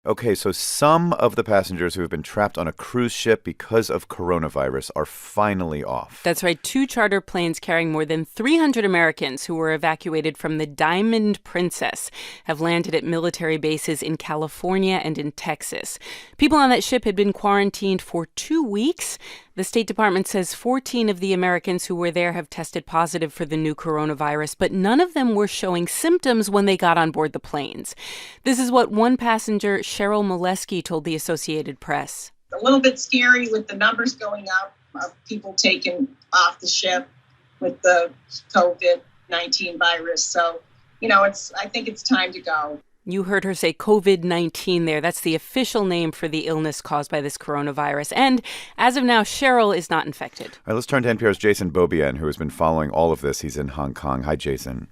Okay, so some of the passengers who have been trapped on a cruise ship because of coronavirus are finally off. That's right. Two charter planes carrying more than 300 Americans who were evacuated from the Diamond Princess have landed at military bases in California and in Texas. People on that ship had been quarantined for 2 weeks. The State Department says 14 of the Americans who were there have tested positive for the new coronavirus, but none of them were showing symptoms when they got on board the planes. This is what one passenger, Cheryl Molesky, told the Associated Press. A little bit scary with the numbers going up of people taken off the ship with the COVID-19 virus. So, I think it's time to go. You heard her say COVID-19 there. That's the official name for the illness caused by this coronavirus. And as of now, Cheryl is not infected. All right, let's turn to NPR's Jason Beaubien, who has been following all of this. He's in Hong Kong. Hi, Jason.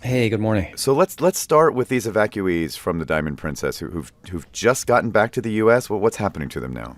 Hey, good morning. So let's start with these evacuees from the Diamond Princess who've just gotten back to the U.S. Well, what's happening to them now?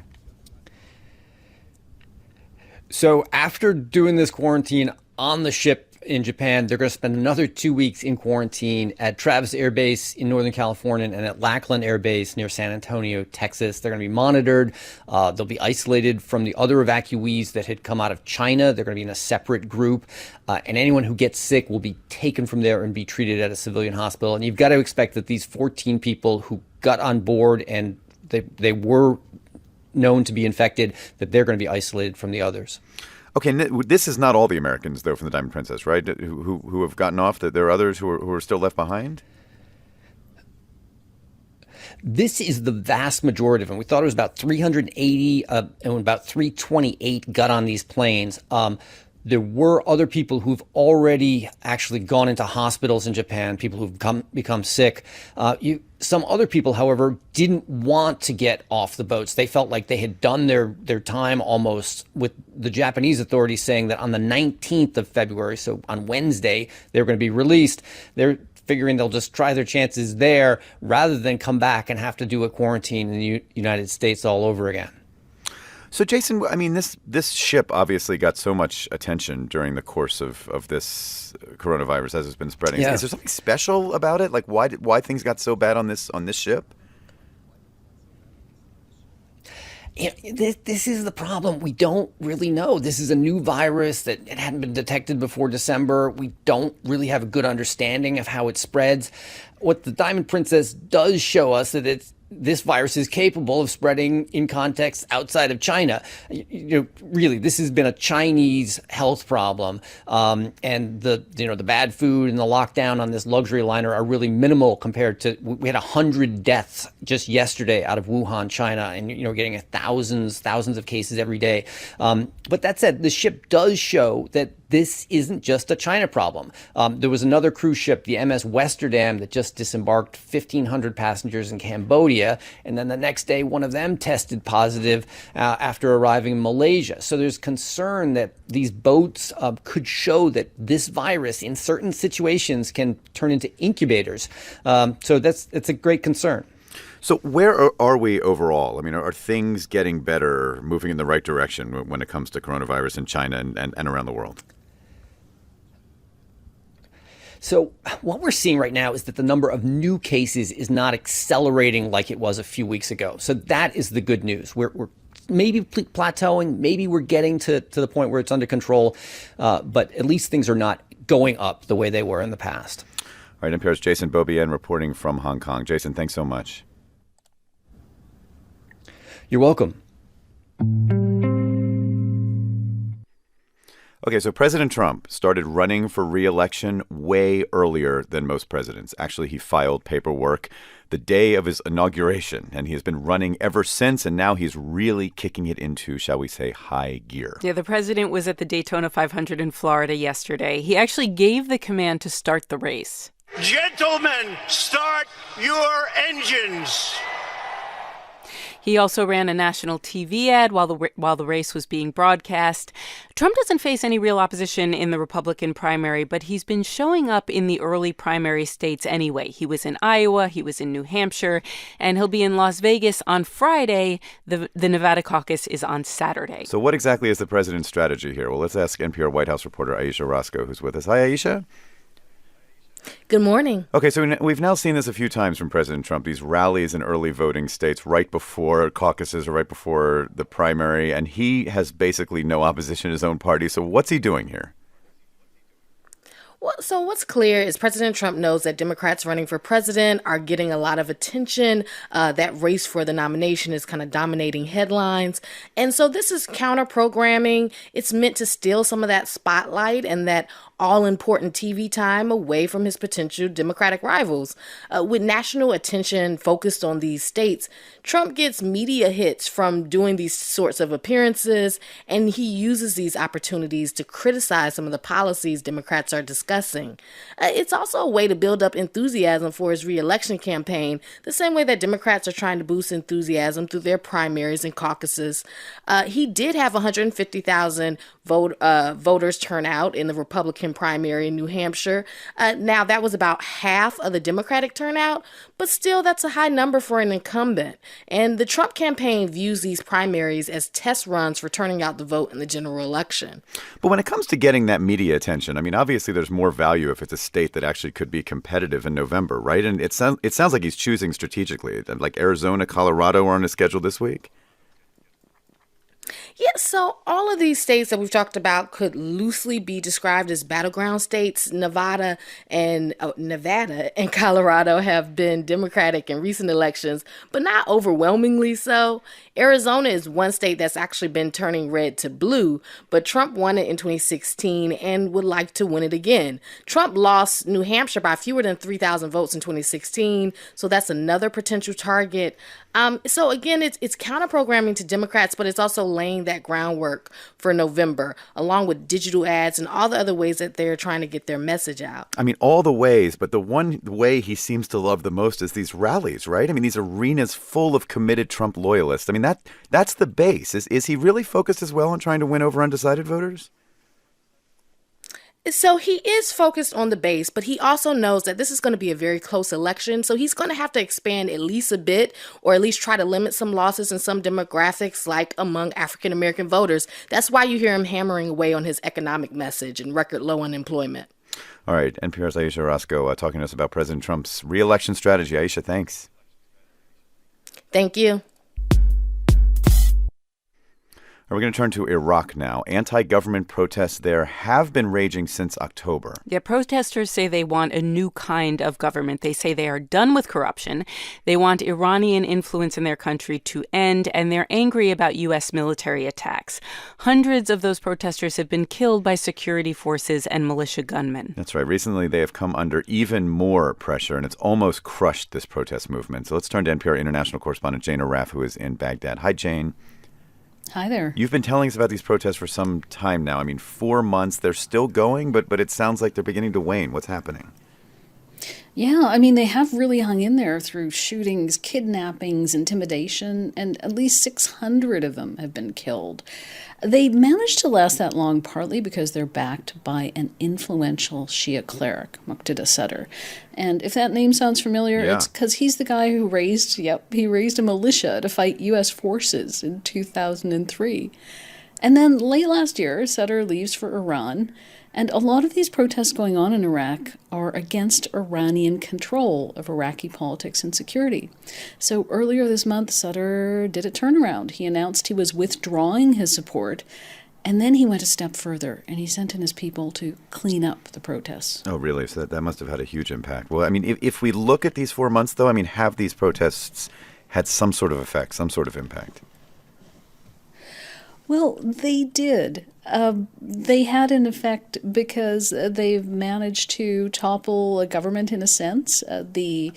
So after doing this quarantine on the ship in Japan, they're going to spend another 2 weeks in quarantine at Travis Air Base in Northern California and at Lackland Air Base near San Antonio, Texas. They're going to be monitored. They'll be isolated from the other evacuees that had come out of China. They're going to be in a separate group. And anyone who gets sick will be taken from there and be treated at a civilian hospital. And you've got to expect that these 14 people who got on board and they were known to be infected, that they're going to be isolated from the others. Okay, this is not all the Americans, though, from the Diamond Princess, right, who have gotten off? There are others who are still left behind? This is the vast majority of them. We thought it was about 380, and about 328 got on these planes. There were other people who've already actually gone into hospitals in Japan, people who've become sick. Some other people, however, didn't want to get off the boats. They felt like they had done their time almost, with the Japanese authorities saying that on the 19th of February, so on Wednesday, they were going to be released. They're figuring they'll just try their chances there rather than come back and have to do a quarantine in the United States all over again. So, Jason, I mean, this ship obviously got so much attention during the course of this coronavirus as it's been spreading. Yeah. Is there something special about it? Like, why things got so bad on this ship? Yeah, this is the problem. We don't really know. This is a new virus that it hadn't been detected before December. We don't really have a good understanding of how it spreads. What the Diamond Princess does show us that this virus is capable of spreading in contexts outside of China. Really, this has been a Chinese health problem, and the bad food and the lockdown on this luxury liner are really minimal compared to. We had 100 deaths just yesterday out of Wuhan, China, and getting thousands of cases every day. But that said, the ship does show that this isn't just a China problem. There was another cruise ship, the MS Westerdam, that just disembarked 1,500 passengers in Cambodia. And then the next day, one of them tested positive after arriving in Malaysia. So there's concern that these boats could show that this virus in certain situations can turn into incubators. So it's a great concern. So where are we overall? I mean, are things getting better, moving in the right direction when it comes to coronavirus in China and around the world? So what we're seeing right now is that the number of new cases is not accelerating like it was a few weeks ago. So that is the good news. We're maybe plateauing. Maybe we're getting to the point where it's under control. But at least things are not going up the way they were in the past. All right, NPR's Jason Beaubien reporting from Hong Kong. Jason, thanks so much. You're welcome. Okay, so President Trump started running for re-election way earlier than most presidents. Actually, he filed paperwork the day of his inauguration, and he has been running ever since, and now he's really kicking it into, shall we say, high gear. Yeah, the president was at the Daytona 500 in Florida yesterday. He actually gave the command to start the race. Gentlemen, start your engines. He also ran a national TV ad while the race was being broadcast. Trump doesn't face any real opposition in the Republican primary, but he's been showing up in the early primary states anyway. He was in Iowa, he was in New Hampshire, and he'll be in Las Vegas on Friday. The Nevada caucus is on Saturday. So what exactly is the president's strategy here? Well, let's ask NPR White House reporter Aisha Roscoe, who's with us. Hi, Aisha. Good morning. Okay, so we've now seen this a few times from President Trump, these rallies in early voting states right before caucuses or right before the primary, and he has basically no opposition in his own party. So what's he doing here? Well, so what's clear is President Trump knows that Democrats running for president are getting a lot of attention. That race for the nomination is kind of dominating headlines. And so this is counter programming. It's meant to steal some of that spotlight and that all-important TV time away from his potential Democratic rivals. With national attention focused on these states, Trump gets media hits from doing these sorts of appearances, and he uses these opportunities to criticize some of the policies Democrats are discussing. It's also a way to build up enthusiasm for his re-election campaign, the same way that Democrats are trying to boost enthusiasm through their primaries and caucuses. He did have 150,000 voters turn out in the Republican primary in New Hampshire. Now, that was about half of the Democratic turnout, but still that's a high number for an incumbent. And the Trump campaign views these primaries as test runs for turning out the vote in the general election. But when it comes to getting that media attention, I mean, obviously there's more value if it's a state that actually could be competitive in November, right? And it sounds like he's choosing strategically. Like Arizona, Colorado are on his schedule this week. Yeah, so all of these states that we've talked about could loosely be described as battleground states. Nevada and Colorado have been Democratic in recent elections, but not overwhelmingly so. Arizona is one state that's actually been turning red to blue, but Trump won it in 2016 and would like to win it again. Trump lost New Hampshire by fewer than 3,000 votes in 2016, so that's another potential target. So again, it's counter-programming to Democrats, but it's also laying that groundwork for November, along with digital ads and all the other ways that they're trying to get their message out. I mean, all the ways, but the one way he seems to love the most is these rallies, right? I mean, these arenas full of committed Trump loyalists. I mean, that's the base. Is he really focused as well on trying to win over undecided voters? So he is focused on the base, but he also knows that this is going to be a very close election. So he's going to have to expand at least a bit, or at least try to limit some losses in some demographics, like among African-American voters. That's why you hear him hammering away on his economic message and record low unemployment. All right. NPR's Aisha Orozco talking to us about President Trump's re-election strategy. Aisha, thanks. Thank you. We're going to turn to Iraq now. Anti-government protests there have been raging since October. Yeah, protesters say they want a new kind of government. They say they are done with corruption. They want Iranian influence in their country to end, and they're angry about U.S. military attacks. Hundreds of those protesters have been killed by security forces and militia gunmen. That's right. Recently, they have come under even more pressure, and it's almost crushed this protest movement. So let's turn to NPR international correspondent Jane Arraf, who is in Baghdad. Hi, Jane. Hi there. You've been telling us about these protests for some time now. I mean, 4 months. They're still going, but it sounds like they're beginning to wane. What's happening? Yeah, I mean, they have really hung in there through shootings, kidnappings, intimidation, and at least 600 of them have been killed. They managed to last that long partly because they're backed by an influential Shia cleric, Muqtada Sadr. And if that name sounds familiar, It's because he's the guy who raised a militia to fight U.S. forces in 2003. And then late last year, Sadr leaves for Iran. And a lot of these protests going on in Iraq are against Iranian control of Iraqi politics and security. So earlier this month, Sadr did a turnaround. He announced he was withdrawing his support, and then he went a step further, and he sent in his people to clean up the protests. Oh, really? So that must have had a huge impact. Well, I mean, if we look at these 4 months, though, I mean, have these protests had some sort of effect, some sort of impact? Well, they did. They had an effect because they've managed to topple a government in a sense. The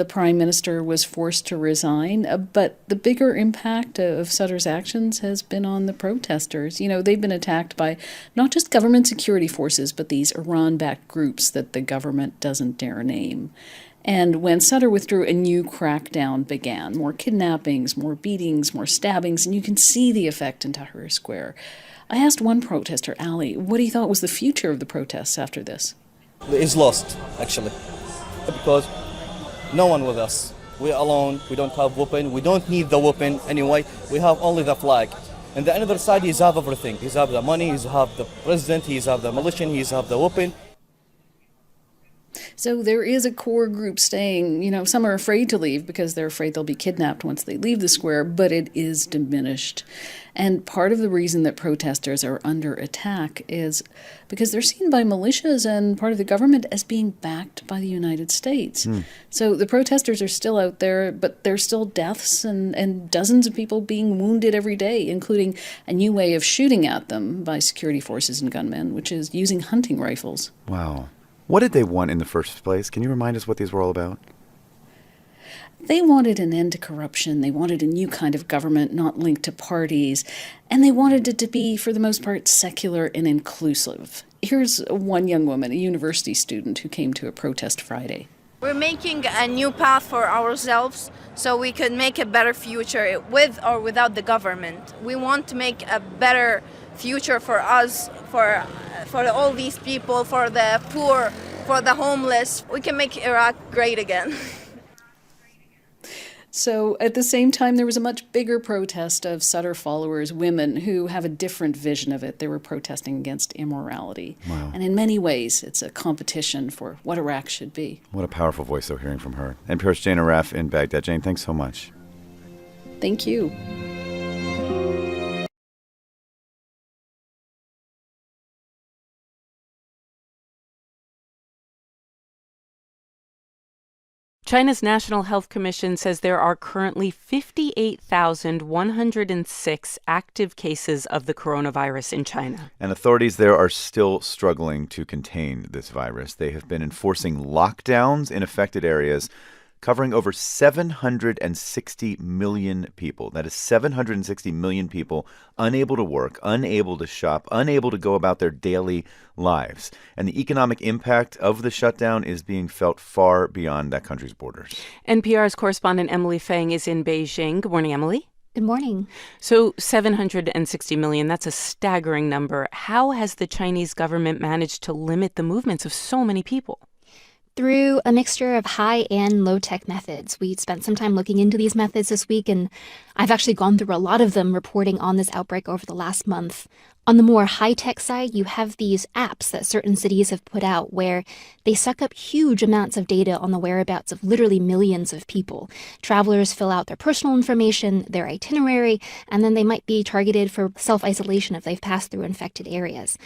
prime minister was forced to resign, but the bigger impact of Sadr's actions has been on the protesters. You know, they've been attacked by not just government security forces, but these Iran-backed groups that the government doesn't dare name. And when Sadr withdrew, a new crackdown began. More kidnappings, more beatings, more stabbings, and you can see the effect in Tahrir Square. I asked one protester, Ali, what he thought was the future of the protests after this. It's lost, actually, because no one with us. We're alone, we don't have weapon, we don't need the weapon anyway, we have only the flag. And the other side, he's have everything. He's have the money, he's have the president, he's have the militia, he's have the weapon. So there is a core group staying. Some are afraid to leave because they're afraid they'll be kidnapped once they leave the square, but it is diminished. And part of the reason that protesters are under attack is because they're seen by militias and part of the government as being backed by the United States. So the protesters are still out there, but there's still deaths and dozens of people being wounded every day, including a new way of shooting at them by security forces and gunmen, which is using hunting rifles. Wow. What did they want in the first place? Can you remind us what these were all about? They wanted an end to corruption. They wanted a new kind of government not linked to parties. And they wanted it to be, for the most part, secular and inclusive. Here's one young woman, a university student, who came to a protest Friday. We're making a new path for ourselves so we could make a better future with or without the government. We want to make a better future for us, for all these people, for the poor, for the homeless. We can make Iraq great again. So at the same time, there was a much bigger protest of Sutter followers, women, who have a different vision of it. They were protesting against immorality. Wow. And in many ways, it's a competition for what Iraq should be. What a powerful voice, though, hearing from her. NPR's Jane Aref in Baghdad. Jane, thanks so much. Thank you. China's National Health Commission says there are currently 58,106 active cases of the coronavirus in China. And authorities there are still struggling to contain this virus. They have been enforcing lockdowns in affected areas, covering over 760 million people. That is 760 million people unable to work, unable to shop, unable to go about their daily lives. And the economic impact of the shutdown is being felt far beyond that country's borders. NPR's correspondent Emily Feng is in Beijing. Good morning, Emily. Good morning. So 760 million, that's a staggering number. How has the Chinese government managed to limit the movements of so many people? Through a mixture of high and low-tech methods. We spent some time looking into these methods this week, and I've actually gone through a lot of them reporting on this outbreak over the last month. On the more high-tech side, you have these apps that certain cities have put out where they suck up huge amounts of data on the whereabouts of literally millions of people. Travelers fill out their personal information, their itinerary, and then they might be targeted for self-isolation if they've passed through infected areas.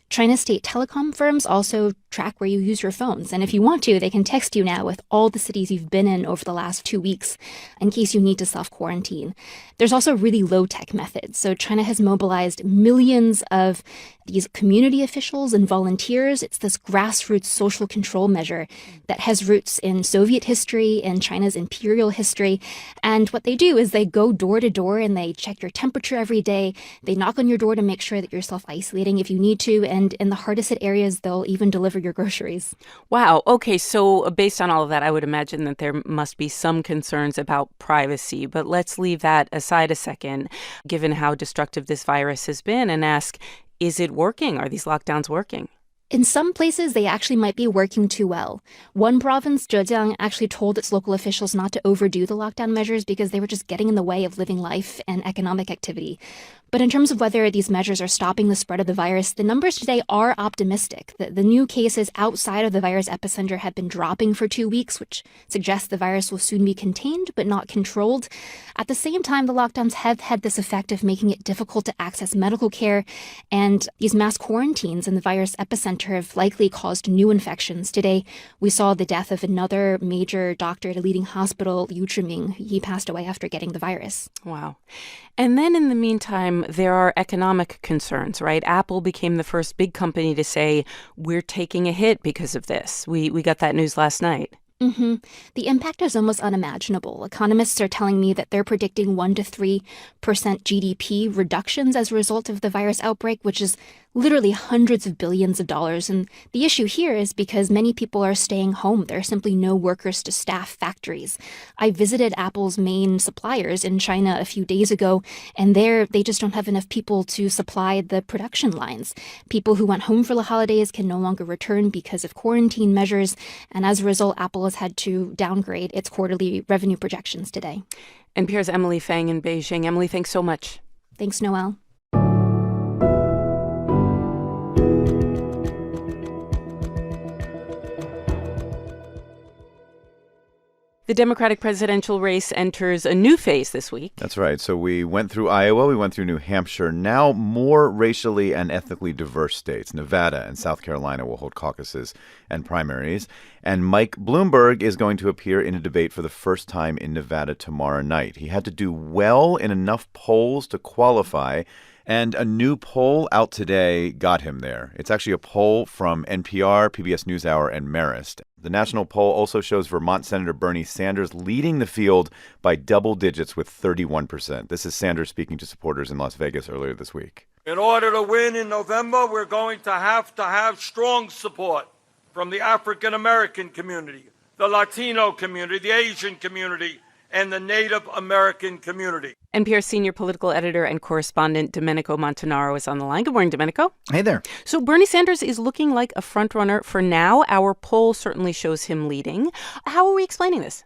China's state telecom firms also track where you use your phones. And if you want to, they can text you now with all the cities you've been in over the last 2 weeks in case you need to self-quarantine. There's also really low-tech methods. So China has mobilized millions of these community officials and volunteers. It's this grassroots social control measure that has roots in Soviet history and China's imperial history. And what they do is they go door to door and they check your temperature every day. They knock on your door to make sure that you're self-isolating if you need to. And in the hardest hit areas, they'll even deliver your groceries. Wow. Okay. So based on all of that, I would imagine that there must be some concerns about privacy. But let's leave that aside a second, given how destructive this virus has been, and ask, is it working? Are these lockdowns working? In some places, they actually might be working too well. One province, Zhejiang, actually told its local officials not to overdo the lockdown measures because they were just getting in the way of living life and economic activity. But in terms of whether these measures are stopping the spread of the virus, the numbers today are optimistic. The new cases outside of the virus epicenter have been dropping for 2 weeks, which suggests the virus will soon be contained but not controlled. At the same time, the lockdowns have had this effect of making it difficult to access medical care, and these mass quarantines in the virus epicenter have likely caused new infections. Today, we saw the death of another major doctor at a leading hospital, Liu Zhiming. He passed away after getting the virus. Wow. And then in the meantime, there are economic concerns, right? Apple became the first big company to say, we're taking a hit because of this. We got that news last night. Mm-hmm. The impact is almost unimaginable. Economists are telling me that they're predicting 1 to 3% GDP reductions as a result of the virus outbreak, which is literally hundreds of billions of dollars. And the issue here is because many people are staying home. There are simply no workers to staff factories. I visited Apple's main suppliers in China a few days ago, and there they just don't have enough people to supply the production lines. People who went home for the holidays can no longer return because of quarantine measures. And as a result, Apple has had to downgrade its quarterly revenue projections today. NPR's Emily Feng in Beijing. Emily, thanks so much. Thanks, Noelle. The Democratic presidential race enters a new phase this week. That's right. So we went through Iowa, we went through New Hampshire. Now more racially and ethnically diverse states, Nevada and South Carolina, will hold caucuses and primaries. And Mike Bloomberg is going to appear in a debate for the first time in Nevada tomorrow night. He had to do well in enough polls to qualify. And a new poll out today got him there. It's actually a poll from NPR, PBS NewsHour, and Marist. The national poll also shows Vermont Senator Bernie Sanders leading the field by double digits with 31%. This is Sanders speaking to supporters in Las Vegas earlier this week. In order to win in November, we're going to have strong support from the African American community, the Latino community, the Asian community, and the Native American community. NPR senior political editor and correspondent Domenico Montanaro is on the line. Good morning, Domenico. Hey there. So Bernie Sanders is looking like a frontrunner for now. Our poll certainly shows him leading. How are we explaining this?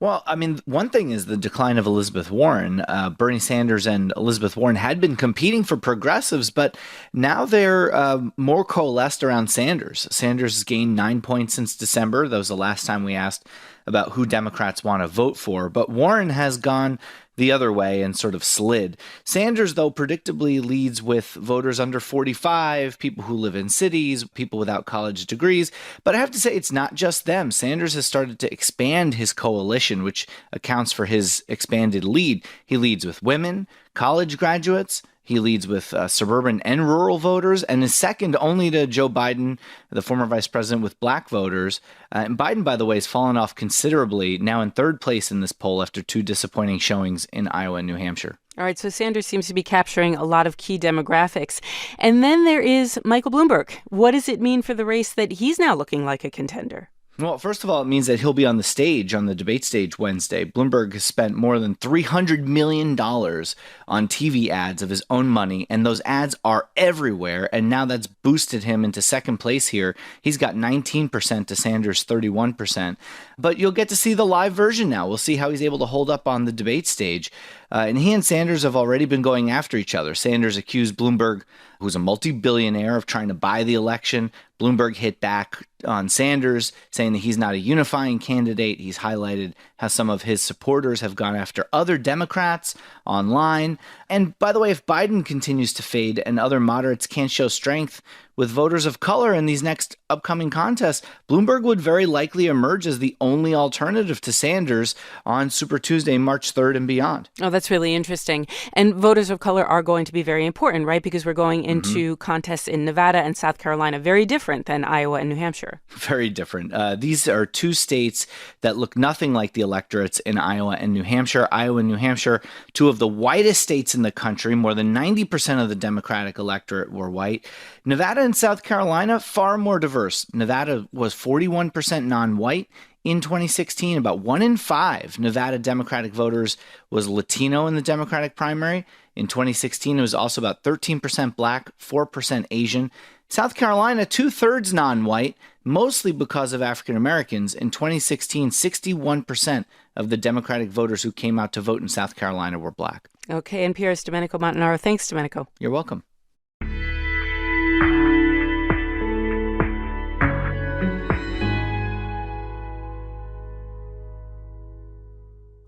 Well, I mean, one thing is the decline of Elizabeth Warren. Bernie Sanders and Elizabeth Warren had been competing for progressives, but now they're more coalesced around Sanders. Sanders has gained 9 points since December. That was the last time we asked about who Democrats want to vote for. But Warren has gone the other way and sort of slid. Sanders, though, predictably leads with voters under 45, people who live in cities, people without college degrees. But I have to say, it's not just them. Sanders has started to expand his coalition, which accounts for his expanded lead. He leads with women, college graduates. He leads with suburban and rural voters, and is second only to Joe Biden, the former vice president, with black voters. And Biden, by the way, has fallen off considerably, now in third place in this poll after two disappointing showings in Iowa and New Hampshire. All right, so Sanders seems to be capturing a lot of key demographics. And then there is Michael Bloomberg. What does it mean for the race that he's now looking like a contender? Well, first of all, it means that he'll be on the stage, on the debate stage Wednesday. Bloomberg has spent more than $300 million on TV ads of his own money, and those ads are everywhere, and now that's boosted him into second place here. He's got 19% to Sanders' 31%. But you'll get to see the live version now. We'll see how he's able to hold up on the debate stage. And he and Sanders have already been going after each other. Sanders accused Bloomberg, who's a multi-billionaire, of trying to buy the election. Bloomberg hit back on Sanders, saying that he's not a unifying candidate. He's highlighted how some of his supporters have gone after other Democrats online. And by the way, if Biden continues to fade and other moderates can't show strength with voters of color in these next upcoming contests, Bloomberg would very likely emerge as the only alternative to Sanders on Super Tuesday, March 3rd and beyond. Oh, that's really interesting. And voters of color are going to be very important, right? Because we're going into contests in Nevada and South Carolina, very different than Iowa and New Hampshire. Very different. These are two states that look nothing like the electorates in Iowa and New Hampshire. Iowa and New Hampshire, two of the whitest states in the country. More than 90% of the Democratic electorate were white. Nevada and South Carolina, far more diverse. Nevada was 41% non-white in 2016. About 1 in 5 Nevada Democratic voters was Latino in the Democratic primary. In 2016, it was also about 13% black, 4% Asian. South Carolina, 2/3 non-white, mostly because of African Americans. In 2016, 61% of the Democratic voters who came out to vote in South Carolina were black. Okay, NPR's Domenico Montanaro. Thanks, Domenico. You're welcome.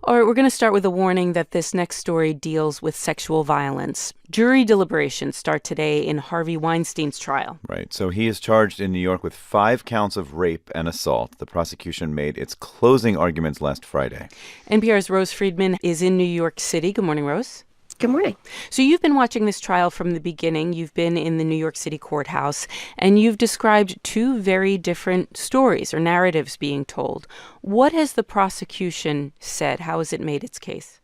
All right, we're going to start with a warning that this next story deals with sexual violence. Jury deliberations start today in Harvey Weinstein's trial. Right. So he is charged in New York with 5 counts of rape and assault. The prosecution made its closing arguments last Friday. NPR's Rose Friedman is in New York City. Good morning, Rose. Good morning. So you've been watching this trial from the beginning. You've been in the New York City courthouse, and you've described 2 very different stories or narratives being told. What has the prosecution said? How has it made its case?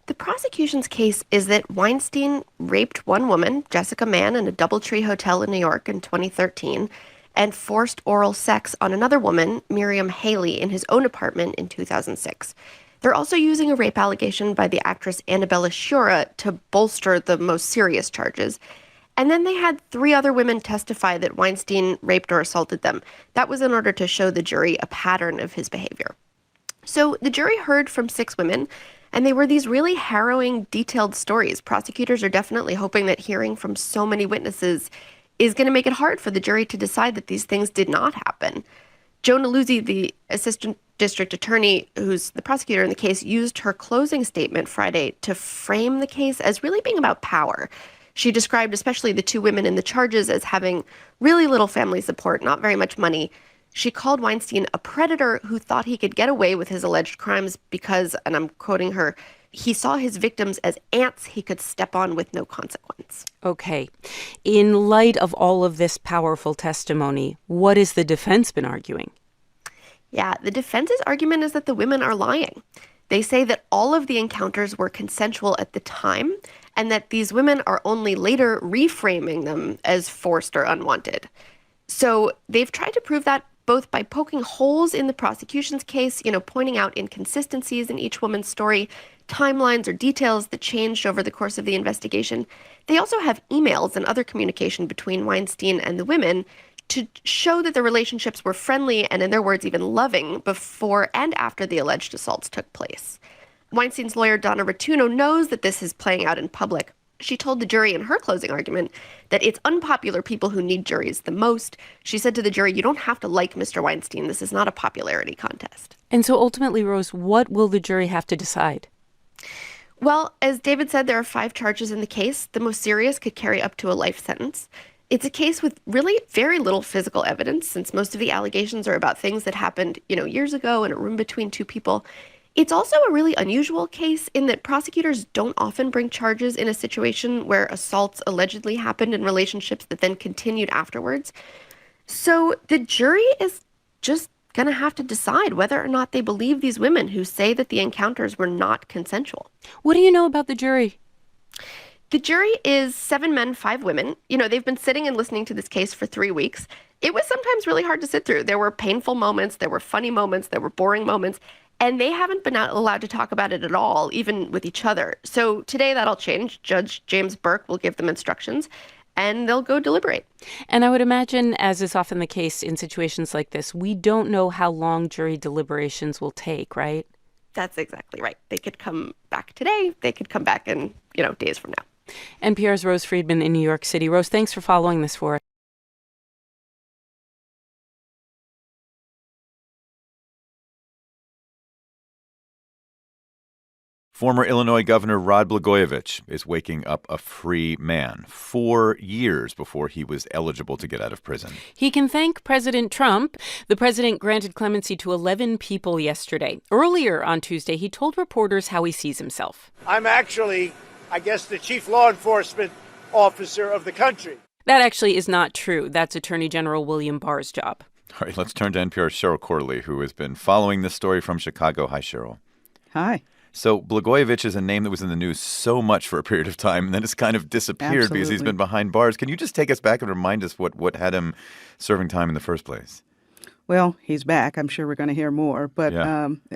The prosecution's case is that Weinstein raped one woman, Jessica Mann, in a DoubleTree hotel in New York in 2013, and forced oral sex on another woman, Miriam Haley, in his own apartment in 2006. They're also using a rape allegation by the actress Annabella Sciorra to bolster the most serious charges. And then they had 3 other women testify that Weinstein raped or assaulted them. That was in order to show the jury a pattern of his behavior. So the jury heard from 6 women, and they were these really harrowing, detailed stories. Prosecutors are definitely hoping that hearing from so many witnesses is going to make it hard for the jury to decide that these things did not happen. Joan Aluzzi, the assistant district attorney, who's the prosecutor in the case, used her closing statement Friday to frame the case as really being about power. She described especially the two women in the charges as having really little family support, not very much money. She called Weinstein a predator who thought he could get away with his alleged crimes because, and I'm quoting her, he saw his victims as ants he could step on with no consequence. Okay. In light of all of this powerful testimony, what has the defense been arguing? Yeah, the defense's argument is that the women are lying. They say that all of the encounters were consensual at the time and that these women are only later reframing them as forced or unwanted. So they've tried to prove that both by poking holes in the prosecution's case, pointing out inconsistencies in each woman's story, timelines or details that changed over the course of the investigation. They also have emails and other communication between Weinstein and the women to show that the relationships were friendly and, in their words, even loving before and after the alleged assaults took place. Weinstein's lawyer, Donna Rotuno, knows that this is playing out in public. She told the jury in her closing argument that it's unpopular people who need juries the most. She said to the jury, you don't have to like Mr. Weinstein. This is not a popularity contest. And so ultimately, Rose, what will the jury have to decide? Well, as David said, there are 5 charges in the case. The most serious could carry up to a life sentence. It's a case with really very little physical evidence, since most of the allegations are about things that happened, years ago in a room between two people. It's also a really unusual case in that prosecutors don't often bring charges in a situation where assaults allegedly happened in relationships that then continued afterwards. So the jury is just going to have to decide whether or not they believe these women who say that the encounters were not consensual. What do you know about the jury? The jury is 7 men, 5 women. They've been sitting and listening to this case for 3 weeks. It was sometimes really hard to sit through. There were painful moments, there were funny moments, there were boring moments, and they haven't been allowed to talk about it at all, even with each other. So today that'll change. Judge James Burke will give them instructions, and they'll go deliberate. And I would imagine, as is often the case in situations like this, we don't know how long jury deliberations will take, right? That's exactly right. They could come back today. They could come back in, days from now. NPR's Rose Friedman in New York City. Rose, thanks for following this for us. Former Illinois Governor Rod Blagojevich is waking up a free man 4 years before he was eligible to get out of prison. He can thank President Trump. The president granted clemency to 11 people yesterday. Earlier on Tuesday, he told reporters how he sees himself. I'm actually, the chief law enforcement officer of the country. That actually is not true. That's Attorney General William Barr's job. All right, let's turn to NPR's Cheryl Corley, who has been following this story from Chicago. Hi, Cheryl. Hi. So Blagojevich is a name that was in the news so much for a period of time, and then it's kind of disappeared because he's been behind bars. Can you just take us back and remind us what had him serving time in the first place? Well, he's back. I'm sure we're going to hear more. But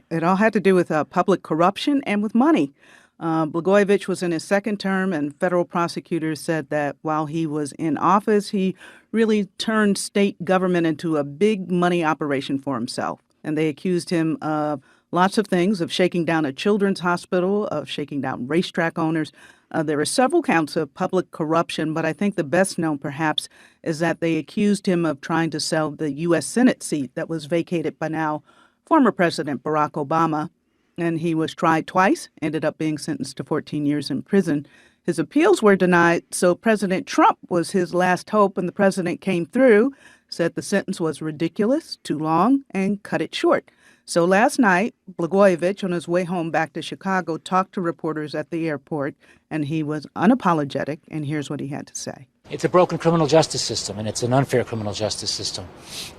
it all had to do with public corruption and with money. Blagojevich was in his second term, and federal prosecutors said that while he was in office, he really turned state government into a big money operation for himself. And they accused him of lots of things, of shaking down a children's hospital, of shaking down racetrack owners. There are several counts of public corruption, but I think the best known perhaps is that they accused him of trying to sell the U.S. Senate seat that was vacated by now former President Barack Obama. And he was tried twice, ended up being sentenced to 14 years in prison. His appeals were denied, so President Trump was his last hope, and the president came through, said the sentence was ridiculous, too long, and cut it short. So last night, Blagojevich, on his way home back to Chicago, talked to reporters at the airport, and he was unapologetic, and here's what he had to say. It's a broken criminal justice system, and it's an unfair criminal justice system.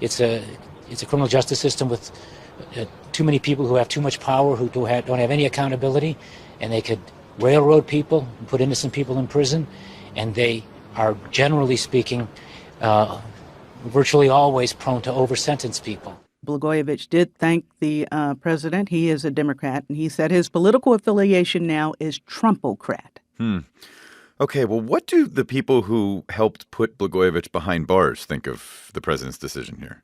It's a criminal justice system with too many people who have too much power, who don't have any accountability, and they could railroad people and put innocent people in prison, and they are, generally speaking, virtually always prone to over-sentence people. Blagojevich did thank the president. He is a Democrat, and he said his political affiliation now is Trumpocrat. Okay, well, what do the people who helped put Blagojevich behind bars think of the president's decision here?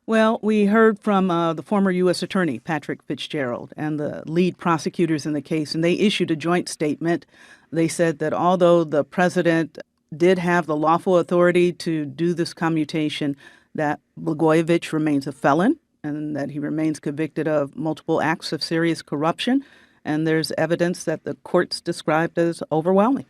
Well, we heard from the former U.S. Attorney, Patrick Fitzgerald, and the lead prosecutors in the case, and they issued a joint statement. They said that although the president did have the lawful authority to do this commutation, that Blagojevich remains a felon, and that he remains convicted of multiple acts of serious corruption. And there's evidence that the court's described as overwhelming.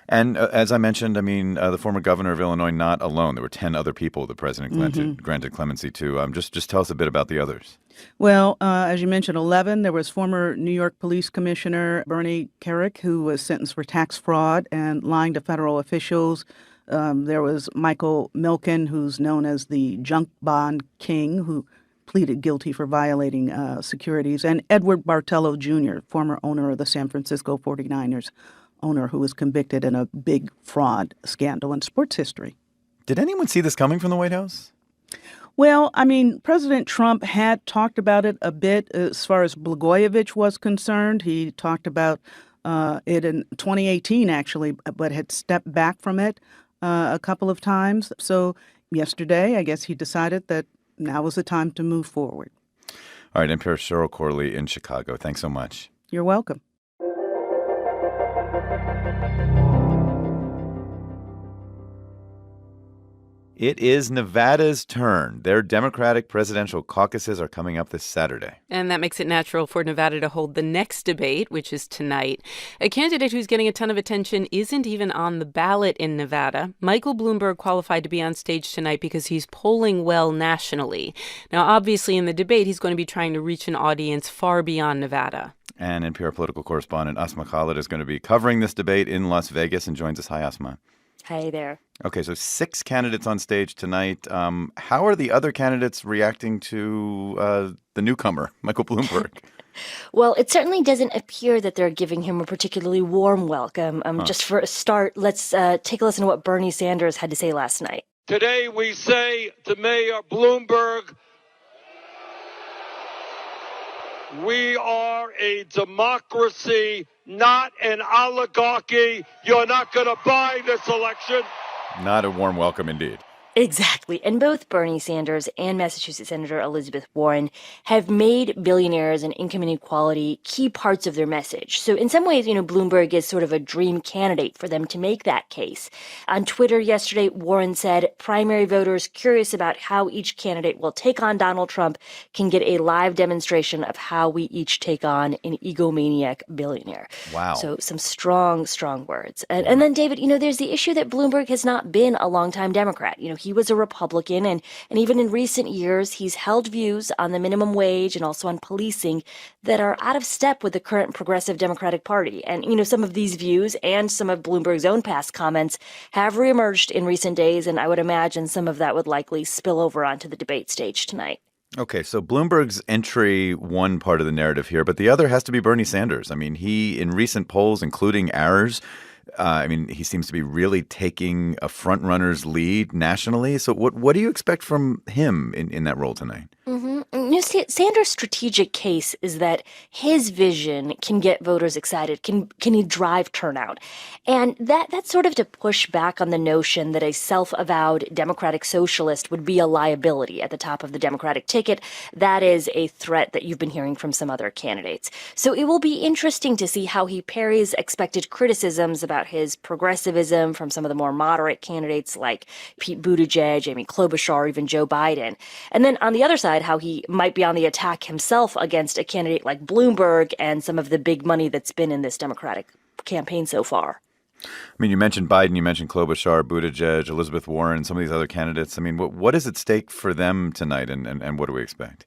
And as I mentioned, I mean, the former governor of Illinois, not alone. There were 10 other people the president granted clemency to. Just tell us a bit about the others. Well, as you mentioned, 11. There was former New York Police Commissioner Bernie Kerik, who was sentenced for tax fraud and lying to federal officials. There was Michael Milken, who's known as the junk bond king, who pleaded guilty for violating securities, and Edward Bartello Jr., former owner of the San Francisco 49ers, owner who was convicted in a big fraud scandal in sports history. Did anyone see this coming from the White House? Well, I mean, President Trump had talked about it a bit as far as Blagojevich was concerned. He talked about it in 2018, actually, but had stepped back from it a couple of times. So yesterday, I guess he decided that now was the time to move forward. All right, NPR's Cheryl Corley in Chicago. Thanks so much. You're welcome. It is Nevada's turn. Their Democratic presidential caucuses are coming up this Saturday. And that makes it natural for Nevada to hold the next debate, which is tonight. A candidate who's getting a ton of attention isn't even on the ballot in Nevada. Michael Bloomberg qualified to be on stage tonight because he's polling well nationally. Now, obviously, in the debate, he's going to be trying to reach an audience far beyond Nevada. And NPR political correspondent Asma Khalid is going to be covering this debate in Las Vegas and joins us. Hi, Asma. Hi there. Okay, so 6 candidates on stage tonight. How are the other candidates reacting to the newcomer, Michael Bloomberg? Well, it certainly doesn't appear that they're giving him a particularly warm welcome. Just for a start, let's take a listen to what Bernie Sanders had to say last night. Today we say to Mayor Bloomberg, we are a democracy, not an oligarchy. You're not going to buy this election. Not a warm welcome indeed. Exactly. And both Bernie Sanders and Massachusetts Senator Elizabeth Warren have made billionaires and income inequality key parts of their message. So in some ways, Bloomberg is sort of a dream candidate for them to make that case. On Twitter yesterday, Warren said primary voters curious about how each candidate will take on Donald Trump can get a live demonstration of how we each take on an egomaniac billionaire. Wow. So some strong, strong words. And then, David, there's the issue that Bloomberg has not been a longtime Democrat. He was a Republican, and even in recent years, he's held views on the minimum wage and also on policing that are out of step with the current progressive Democratic Party. And, some of these views and some of Bloomberg's own past comments have reemerged in recent days, and I would imagine some of that would likely spill over onto the debate stage tonight. Okay, so Bloomberg's entry, one part of the narrative here, but the other has to be Bernie Sanders. I mean, he, in recent polls, including ours, he seems to be really taking a front-runner's lead nationally. So what do you expect from him in that role tonight? Sanders' strategic case is that his vision can get voters excited, can he drive turnout. And that's sort of to push back on the notion that a self-avowed democratic socialist would be a liability at the top of the Democratic ticket. That is a threat that you've been hearing from some other candidates. So it will be interesting to see how he parries expected criticisms about his progressivism from some of the more moderate candidates like Pete Buttigieg, Amy Klobuchar, even Joe Biden. And then on the other side, how he might be on the attack himself against a candidate like Bloomberg and some of the big money that's been in this Democratic campaign so far. I mean, you mentioned Biden, you mentioned Klobuchar, Buttigieg, Elizabeth Warren, some of these other candidates. I mean, what is at stake for them tonight, and what do we expect?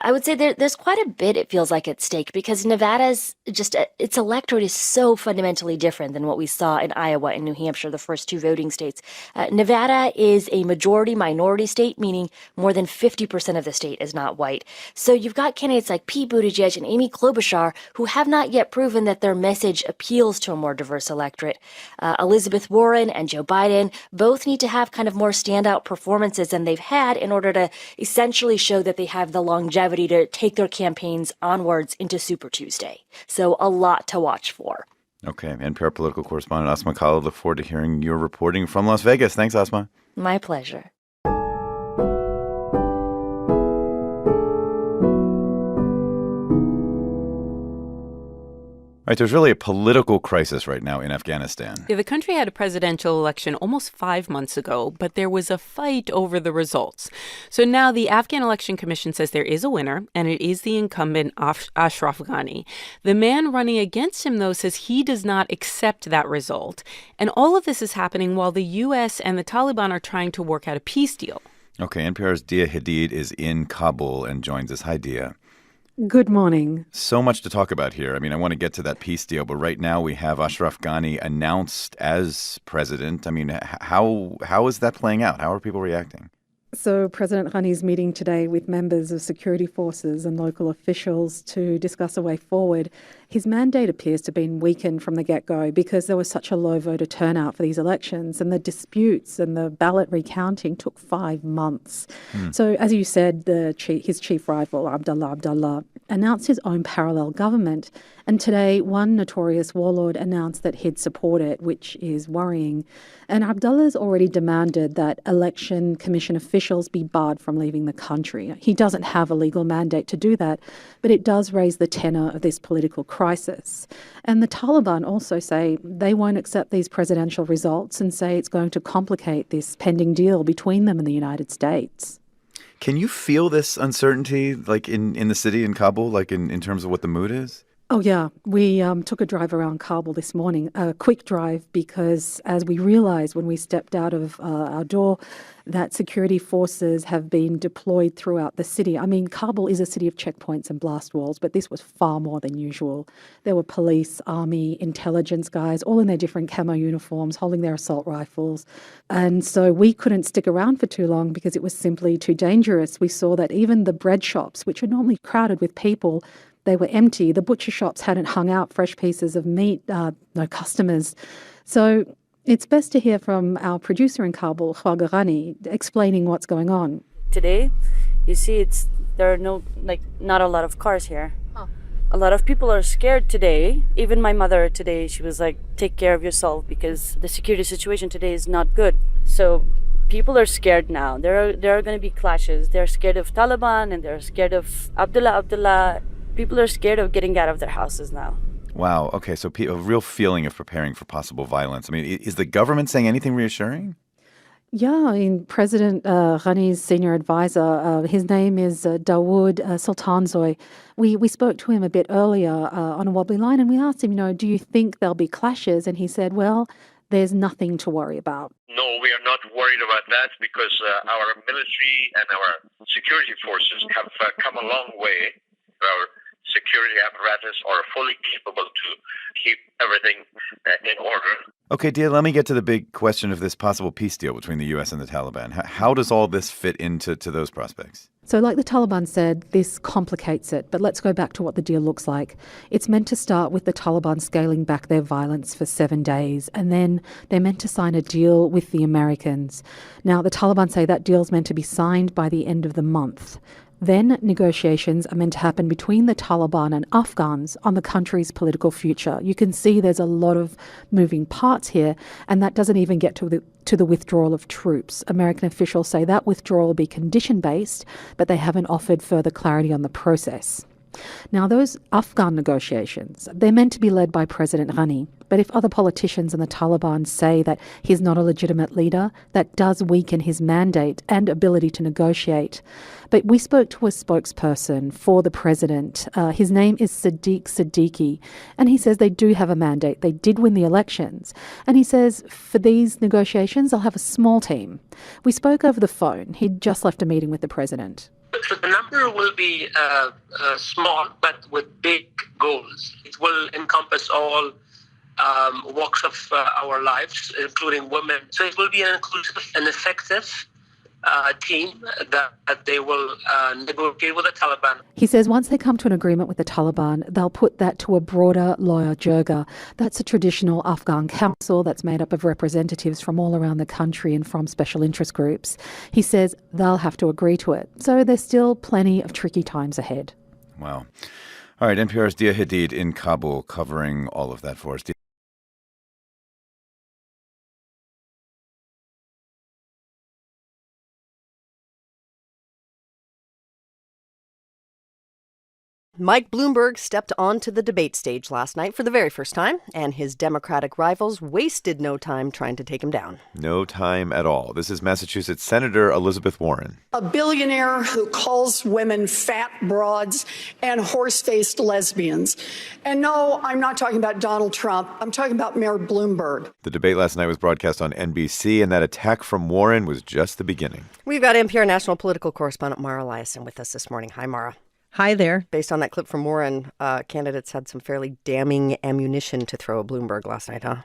I would say there's quite a bit, it feels like, at stake because Nevada's its electorate is so fundamentally different than what we saw in Iowa and New Hampshire, the first 2 voting states. Nevada is a majority-minority state, meaning more than 50% of the state is not white. So you've got candidates like Pete Buttigieg and Amy Klobuchar who have not yet proven that their message appeals to a more diverse electorate. Elizabeth Warren and Joe Biden both need to have kind of more standout performances than they've had in order to essentially show that they have the longevity to take their campaigns onwards into Super Tuesday. So a lot to watch for. Okay. NPR political correspondent Asma Khalid, look forward to hearing your reporting from Las Vegas. Thanks, Asma. My pleasure. All Right, there's really a political crisis right now in Afghanistan. Yeah, the country had a presidential election almost 5 months ago, but there was a fight over the results. So now the Afghan Election Commission says there is a winner, and it is the incumbent Ashraf Ghani. The man running against him, though, says he does not accept that result. And all of this is happening while the U.S. and the Taliban are trying to work out a peace deal. Okay, NPR's Dia Hadid is in Kabul and joins us. Hi, Dia. Good morning. So much to talk about here. I mean, I want to get to that peace deal, but right now we have Ashraf Ghani announced as president. I mean, how is that playing out? How are people reacting? So President Ghani is meeting today with members of security forces and local officials to discuss a way forward. His mandate appears to have been weakened from the get-go because there was such a low voter turnout for these elections, and the disputes and the ballot recounting took 5 months. So as you said, his chief rival, Abdullah, announced his own parallel government. And today, one notorious warlord announced that he'd support it, which is worrying. And Abdullah's already demanded that election commission officials be barred from leaving the country. He doesn't have a legal mandate to do that, but it does raise the tenor of this political crisis. And the Taliban also say they won't accept these presidential results and say it's going to complicate this pending deal between them and the United States. Can you feel this uncertainty, like in the city in Kabul, like in terms of what the mood is? Oh, yeah. We took a drive around Kabul this morning, a quick drive, because as we realized when we stepped out of our door that security forces have been deployed throughout the city. I mean, Kabul is a city of checkpoints and blast walls, but this was far more than usual. There were police, army, intelligence guys, all in their different camo uniforms, holding their assault rifles. And so we couldn't stick around for too long because it was simply too dangerous. We saw that even the bread shops, which are normally crowded with people, they were empty. The butcher shops hadn't hung out fresh pieces of meat, no customers. So it's best to hear from our producer in Kabul, Khwaga Ghani, explaining what's going on. Today, you see, there are not a lot of cars here. Oh. A lot of people are scared today. Even my mother today, she was like, take care of yourself because the security situation today is not good. So people are scared now. There are going to be clashes. They're scared of Taliban and they're scared of Abdullah. People are scared of getting out of their houses now. Wow. Okay. So a real feeling of preparing for possible violence. I mean, is the government saying anything reassuring? Yeah, I mean, President Ghani's senior advisor, his name is Dawood Sultanzoy. We spoke to him a bit earlier on a wobbly line and we asked him, do you think there'll be clashes? And he said, well, there's nothing to worry about. No, we are not worried about that because our military and our security forces have come a long way. Our security apparatus are fully capable to keep everything in order. Okay, Dia, let me get to the big question of this possible peace deal between the U.S. and the Taliban. How does all this fit into those prospects? So like the Taliban said, this complicates it. But let's go back to what the deal looks like. It's meant to start with the Taliban scaling back their violence for 7 days. And then they're meant to sign a deal with the Americans. Now, the Taliban say that deal's meant to be signed by the end of the month. Then negotiations are meant to happen between the Taliban and Afghans on the country's political future. You can see there's a lot of moving parts here, and that doesn't even get to the withdrawal of troops. American officials say that withdrawal will be condition-based, but they haven't offered further clarity on the process. Now, those Afghan negotiations, they're meant to be led by President Ghani. But if other politicians and the Taliban say that he's not a legitimate leader, that does weaken his mandate and ability to negotiate. But we spoke to a spokesperson for the president. His name is Sadiq Siddiqui, and he says they do have a mandate. They did win the elections. And he says for these negotiations, they'll have a small team. We spoke over the phone. He'd just left a meeting with the president. So the number will be small, but with big goals. It will encompass all walks of our lives, including women. So it will be an inclusive and effective team that they will negotiate with the Taliban. He says once they come to an agreement with the Taliban, they'll put that to a broader loya jirga. That's a traditional Afghan council that's made up of representatives from all around the country and from special interest groups. He says they'll have to agree to it. So there's still plenty of tricky times ahead. Wow. All right, NPR's Dia Hadid in Kabul covering all of that for us. Mike Bloomberg stepped onto the debate stage last night for the very first time, and his Democratic rivals wasted no time trying to take him down. No time at all. This is Massachusetts Senator Elizabeth Warren. A billionaire who calls women fat broads and horse-faced lesbians. And no, I'm not talking about Donald Trump. I'm talking about Mayor Bloomberg. The debate last night was broadcast on NBC, and that attack from Warren was just the beginning. We've got NPR national political correspondent Mara Liasson with us this morning. Hi, Mara. Hi there. Based on that clip from Warren, candidates had some fairly damning ammunition to throw at Bloomberg last night, huh?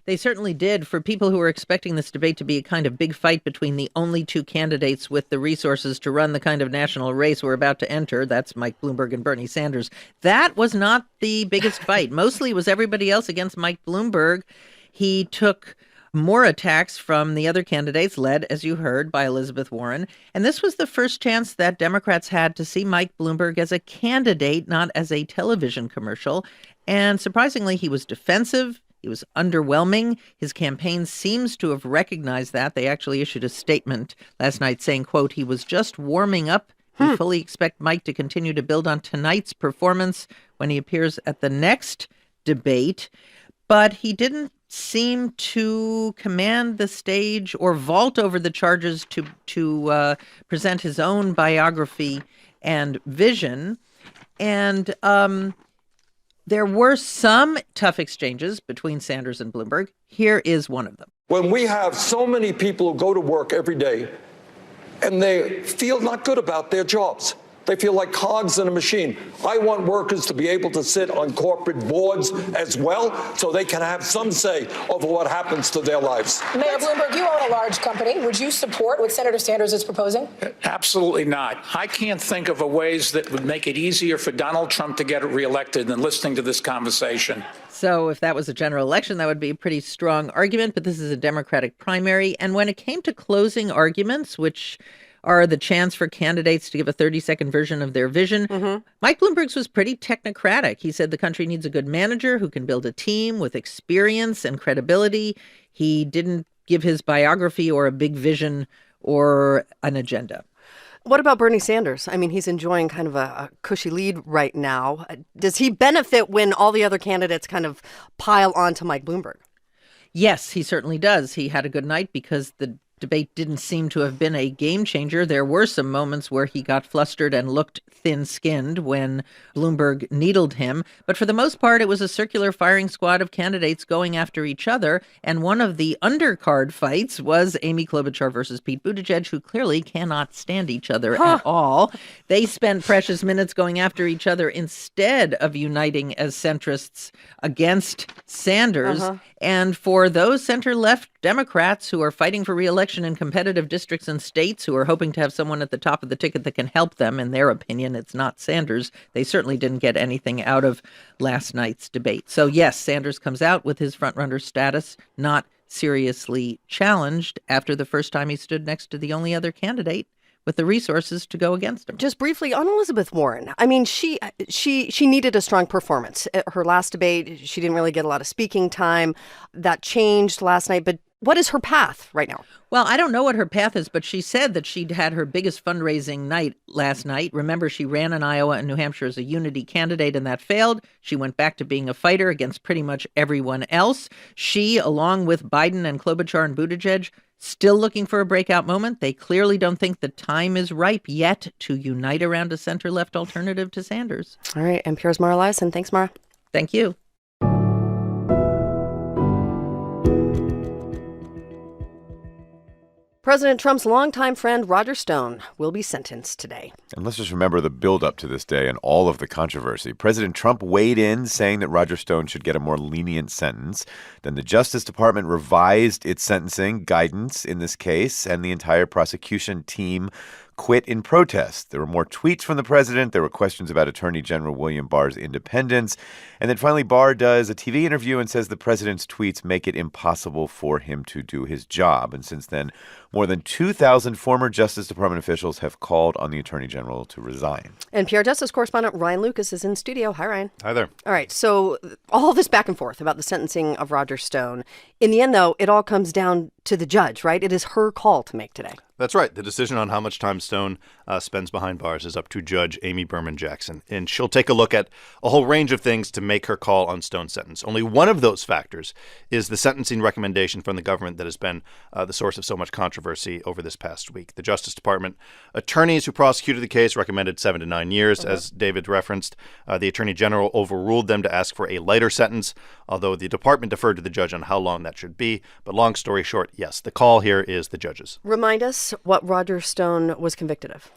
They certainly did. For people who were expecting this debate to be a kind of big fight between the only two candidates with the resources to run the kind of national race we're about to enter, that's Mike Bloomberg and Bernie Sanders, that was not the biggest fight. Mostly it was everybody else against Mike Bloomberg. He took more attacks from the other candidates, led, as you heard, by Elizabeth Warren. And this was the first chance that Democrats had to see Mike Bloomberg as a candidate, not as a television commercial. And surprisingly, he was defensive. He was underwhelming. His campaign seems to have recognized that. They actually issued a statement last night saying, quote, he was just warming up. We fully expect Mike to continue to build on tonight's performance when he appears at the next debate. But he didn't seem to command the stage or vault over the charges to present his own biography and vision. And there were some tough exchanges between Sanders and Bloomberg. Here is one of them. When we have so many people who go to work every day and they feel not good about their jobs, they feel like cogs in a machine. I want workers to be able to sit on corporate boards as well so they can have some say over what happens to their lives. Mayor Bloomberg, you own a large company. Would you support what Senator Sanders is proposing? Absolutely not. I can't think of ways that would make it easier for Donald Trump to get reelected than listening to this conversation. So if that was a general election, that would be a pretty strong argument. But this is a Democratic primary. And when it came to closing arguments, which are the chance for candidates to give a 30-second version of their vision. Mike Bloomberg's was pretty technocratic. He said the country needs a good manager who can build a team with experience and credibility. He didn't give his biography or a big vision or an agenda. What about Bernie Sanders? I mean, he's enjoying kind of a cushy lead right now. Does he benefit when all the other candidates kind of pile onto Mike Bloomberg? Yes, he certainly does. He had a good night because the debate didn't seem to have been a game changer. There were some moments where he got flustered and looked thin-skinned when Bloomberg needled him. But for the most part, it was a circular firing squad of candidates going after each other. And one of the undercard fights was Amy Klobuchar versus Pete Buttigieg, who clearly cannot stand each other at all. They spent precious minutes going after each other instead of uniting as centrists against Sanders. And for those center-left Democrats who are fighting for re-election in competitive districts and states, who are hoping to have someone at the top of the ticket that can help them, in their opinion, it's not Sanders. They certainly didn't get anything out of last night's debate. So yes, Sanders comes out with his frontrunner status, not seriously challenged after the first time he stood next to the only other candidate with the resources to go against him. Just briefly on Elizabeth Warren. I mean, she needed a strong performance. At her last debate, she didn't really get a lot of speaking time. That changed last night. But what is her path right now? Well, I don't know what her path is, but she said that she'd had her biggest fundraising night last night. Remember, she ran in Iowa and New Hampshire as a unity candidate, and that failed. She went back to being a fighter against pretty much everyone else. She, along with Biden and Klobuchar and Buttigieg, still looking for a breakout moment. They clearly don't think the time is ripe yet to unite around a center-left alternative to Sanders. All right, NPR's Mara Liasson. Thanks, Mara. Thank you. President Trump's longtime friend Roger Stone will be sentenced today. And let's just remember the build-up to this day and all of the controversy. President Trump weighed in, saying that Roger Stone should get a more lenient sentence. Then the Justice Department revised its sentencing guidance in this case, and the entire prosecution team quit in protest. There were more tweets from the president. There were questions about Attorney General William Barr's independence. And then finally, Barr does a TV interview and says the president's tweets make it impossible for him to do his job. And since then, more than 2,000 former Justice Department officials have called on the Attorney General to resign. NPR Justice correspondent Ryan Lucas is in studio. Hi, Ryan. Hi there. All right, so all this back and forth about the sentencing of Roger Stone. In the end, though, it all comes down to the judge, right? It is her call to make today. That's right. The decision on how much time Stone spends behind bars is up to Judge Amy Berman Jackson, and she'll take a look at a whole range of things to make her call on Stone's sentence. Only one of those factors is the sentencing recommendation from the government that has been the source of so much controversy over this past week. The Justice Department attorneys who prosecuted the case recommended 7 to 9 years, as David referenced. The Attorney General overruled them to ask for a lighter sentence, although the department deferred to the judge on how long that should be. But long story short, yes, the call here is the judge's. Remind us what Roger Stone was convicted of.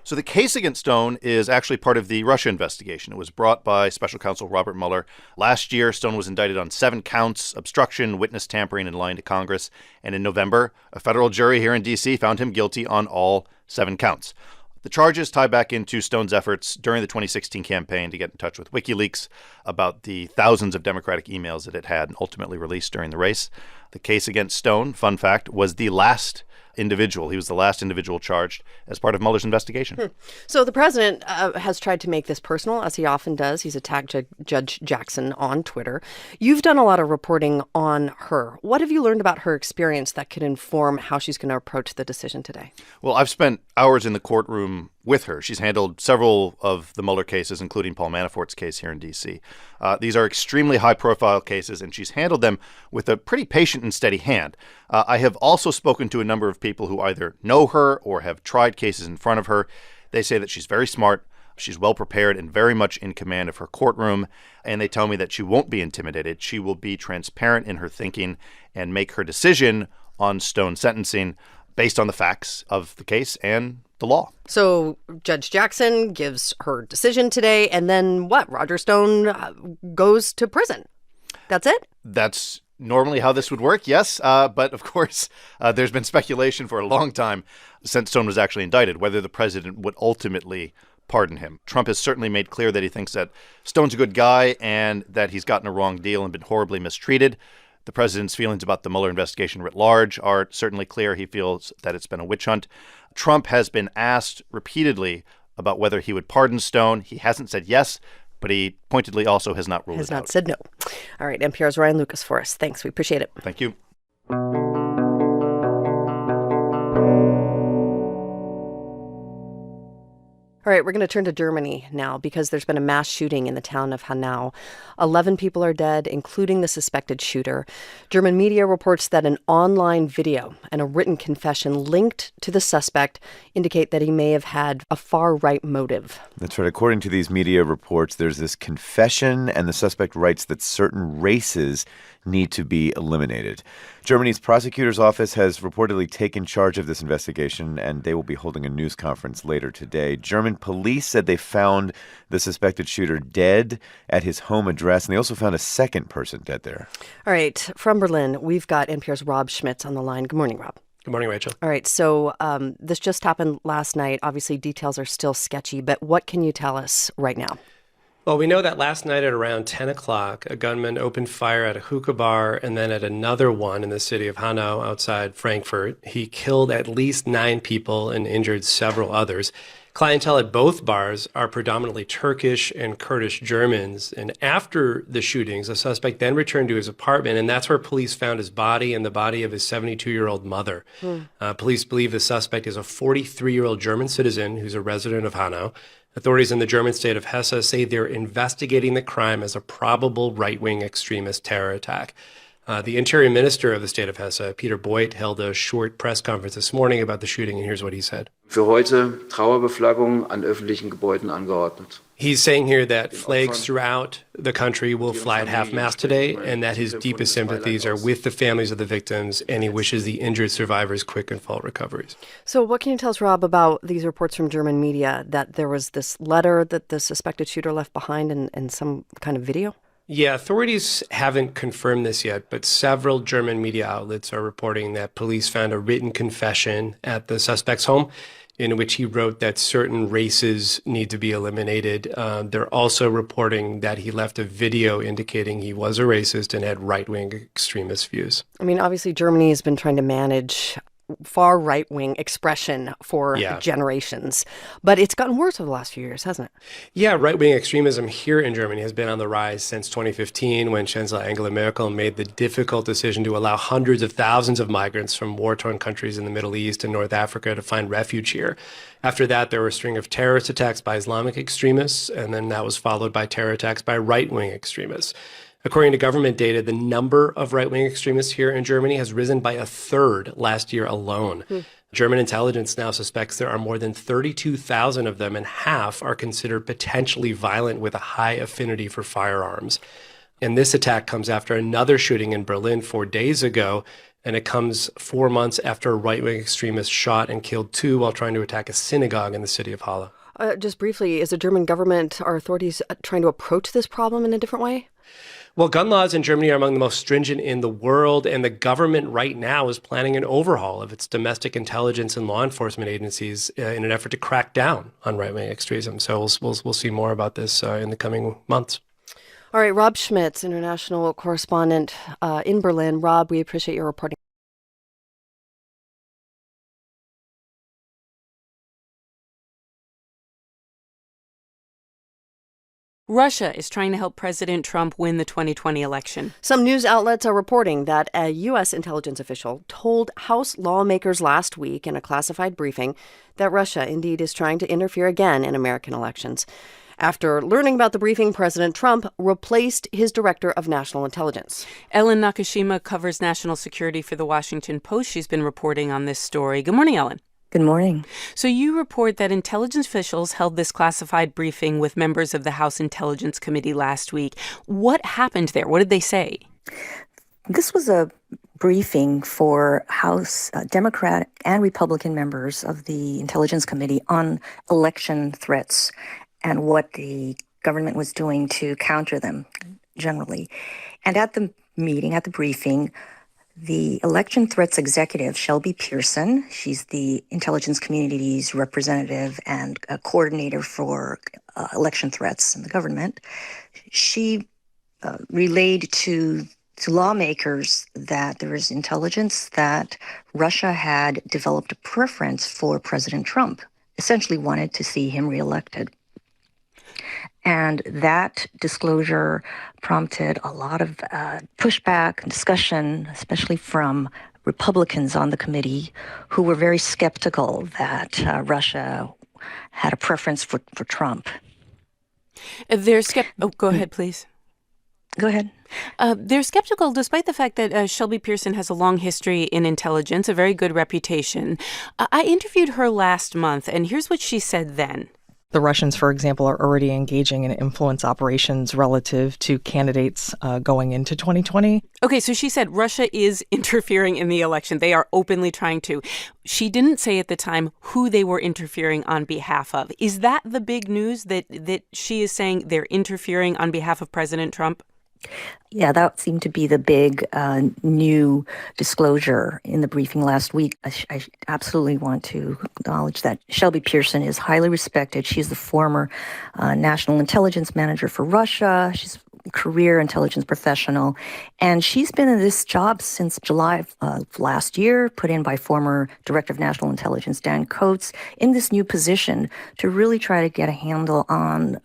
So the case against Stone is actually part of the Russia investigation. It was brought by special counsel Robert Mueller. Last year, Stone was indicted on 7 counts: obstruction, witness tampering, and lying to Congress. And in November, a federal jury here in D.C. found him guilty on all 7 counts. The charges tie back into Stone's efforts during the 2016 campaign to get in touch with WikiLeaks about the thousands of Democratic emails that it had ultimately released during the race. The case against Stone, fun fact, was the last individual. He was the last individual charged as part of Mueller's investigation. So the president has tried to make this personal, as he often does. He's attacked Judge Jackson on Twitter. You've done a lot of reporting on her. What have you learned about her experience that could inform how she's going to approach the decision today? Well, I've spent hours in the courtroom with her. She's handled several of the Mueller cases, including Paul Manafort's case here in D.C. These are extremely high-profile cases, and she's handled them with a pretty patient and steady hand. I have also spoken to a number of people who either know her or have tried cases in front of her. They say that she's very smart, she's well-prepared, and very much in command of her courtroom, and they tell me that she won't be intimidated. She will be transparent in her thinking and make her decision on Stone sentencing based on the facts of the case and the law. So Judge Jackson gives her decision today, and then what? Roger Stone goes to prison. That's it? That's normally how this would work, yes. But of course, there's been speculation for a long time since Stone was actually indicted, whether the president would ultimately pardon him. Trump has certainly made clear that he thinks that Stone's a good guy and that he's gotten a wrong deal and been horribly mistreated. The president's feelings about the Mueller investigation writ large are certainly clear. He feels that it's been a witch hunt. Trump has been asked repeatedly about whether he would pardon Stone. He hasn't said yes, but he pointedly also has not ruled it out. Has not said no. All right, NPR's Ryan Lucas for us. Thanks. We appreciate it. Thank you. All right, we're going to turn to Germany now because there's been a mass shooting in the town of Hanau. 11 people are dead, including the suspected shooter. German media reports that an online video and a written confession linked to the suspect indicate that he may have had a far-right motive. That's right. According to these media reports, there's this confession, and the suspect writes that certain races need to be eliminated. Germany's prosecutor's office has reportedly taken charge of this investigation, and they will be holding a news conference later today. German police said they found the suspected shooter dead at his home address, and they also found a second person dead there. All right, from Berlin, we've got NPR's Rob Schmitz on the line. Good morning, Rob. Good morning, Rachel. All right, so this just happened last night. Obviously, details are still sketchy, but what can you tell us right now? Well, we know that last night at around 10 o'clock, a gunman opened fire at a hookah bar and then at another one in the city of Hanau outside Frankfurt. He killed at least 9 people and injured several others. Clientele at both bars are predominantly Turkish and Kurdish Germans. And after the shootings, the suspect then returned to his apartment, and that's where police found his body and the body of his 72-year-old mother. Police believe the suspect is a 43-year-old German citizen who's a resident of Hanau. Authorities in the German state of Hesse say they're investigating the crime as a probable right-wing extremist terror attack. The Interior Minister of the state of Hesse, Peter Beuth, held a short press conference this morning about the shooting, and here's what he said. Für heute Trauerbeflaggung an öffentlichen Gebäuden angeordnet. He's saying here that flags throughout the country will fly at half-mast today, and that his deepest sympathies are with the families of the victims, and he wishes the injured survivors quick and full recoveries. So what can you tell us, Rob, about these reports from German media that there was this letter that the suspected shooter left behind and some kind of video? Yeah, authorities haven't confirmed this yet, but several German media outlets are reporting that police found a written confession at the suspect's home in which he wrote that certain races need to be eliminated. They're also reporting that he left a video indicating he was a racist and had right-wing extremist views. I mean, obviously, Germany has been trying to manage far right-wing expression for generations. But it's gotten worse over the last few years, hasn't it? Yeah, right-wing extremism here in Germany has been on the rise since 2015 when Chancellor Angela Merkel made the difficult decision to allow hundreds of thousands of migrants from war-torn countries in the Middle East and North Africa to find refuge here. After that, there were a string of terrorist attacks by Islamic extremists, and then that was followed by terror attacks by right-wing extremists. According to government data, the number of right-wing extremists here in Germany has risen by a third last year alone. German intelligence now suspects there are more than 32,000 of them, and half are considered potentially violent with a high affinity for firearms. And this attack comes after another shooting in Berlin 4 days ago, and it comes 4 months after a right-wing extremist shot and killed 2 while trying to attack a synagogue in the city of Halle. Just briefly, is the German government, are authorities trying to approach this problem in a different way? Well, gun laws in Germany are among the most stringent in the world, and the government right now is planning an overhaul of its domestic intelligence and law enforcement agencies in an effort to crack down on right-wing extremism. So we'll see more about this in the coming months. All right, Rob Schmitz, international correspondent in Berlin. Rob, we appreciate your reporting. Russia is trying to help President Trump win the 2020 election. Some news outlets are reporting that a U.S. intelligence official told House lawmakers last week in a classified briefing that Russia indeed is trying to interfere again in American elections. After learning about the briefing, President Trump replaced his director of national intelligence. Ellen Nakashima covers national security for The Washington Post. She's been reporting on this story. Good morning, Ellen. Good morning. So you report that intelligence officials held this classified briefing with members of the House Intelligence Committee last week. What happened there? What did they say? This was a briefing for House Democratic and Republican members of the Intelligence Committee on election threats and what the government was doing to counter them generally. And at the meeting, at the briefing, the election threats executive, Shelby Pearson, she's the intelligence community's representative and a coordinator for election threats in the government, she relayed to lawmakers that there is intelligence that Russia had developed a preference for President Trump, essentially wanted to see him reelected. And that disclosure prompted a lot of pushback and discussion, especially from Republicans on the committee who were very skeptical that Russia had a preference for Trump. Go ahead, please. Go ahead. They're skeptical despite the fact that Shelby Pearson has a long history in intelligence, a very good reputation. I interviewed her last month, and here's what she said then. The Russians, for example, are already engaging in influence operations relative to candidates going into 2020. Okay, so she said Russia is interfering in the election. They are openly trying to. She didn't say at the time who they were interfering on behalf of. Is that the big news, that she is saying they're interfering on behalf of President Trump? Yeah, that seemed to be the big new disclosure in the briefing last week. I absolutely want to acknowledge that Shelby Pearson is highly respected. She's the former national intelligence manager for Russia. She's a career intelligence professional. And she's been in this job since July of last year, put in by former Director of National Intelligence Dan Coates, in this new position to really try to get a handle on